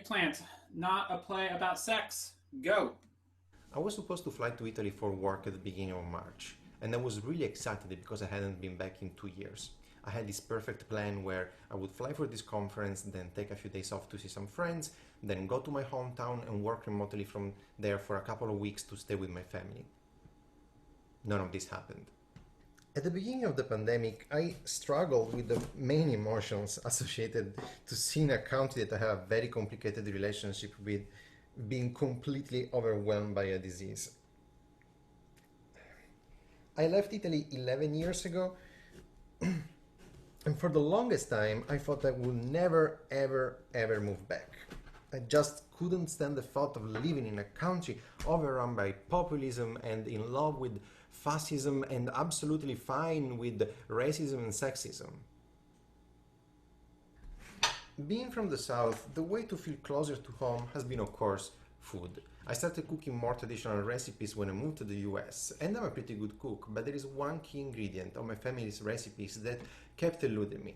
Eggplant, not a play about sex. Go! I was supposed to fly to Italy for work at the beginning of March, and I was really excited because I hadn't been back in 2 years. I had this perfect plan where I would fly for this conference, then take a few days off to see some friends, then go to my hometown and work remotely from there for a couple of weeks to stay with my family. None of this happened. At the beginning of the pandemic, I struggled with the main emotions associated to seeing a country that I have a very complicated relationship with being completely overwhelmed by a disease. I left Italy 11 years ago, and for the longest time, I thought I would never, ever move back. I just couldn't stand the thought of living in a country overrun by populism and in love with fascism and absolutely fine with racism and sexism. Being from the south, the way to feel closer to home has been, of course, food. I started cooking more traditional recipes when I moved to the US, and I'm a pretty good cook, but there is one key ingredient of my family's recipes that kept eluding me.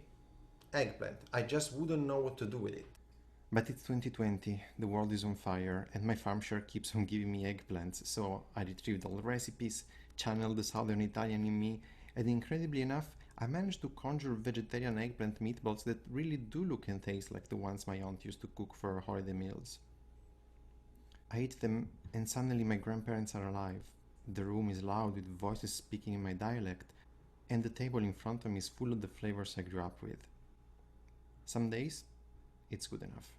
Eggplant. I just wouldn't know what to do with it. But it's 2020, the world is on fire, and my farm share keeps on giving me eggplants, so I retrieved all the recipes, channeled the southern Italian in me, and incredibly enough, I managed to conjure vegetarian eggplant meatballs that really do look and taste like the ones my aunt used to cook for her holiday meals. I eat them, and suddenly my grandparents are alive. The room is loud with voices speaking in my dialect, and the table in front of me is full of the flavors I grew up with. Some days, it's good enough.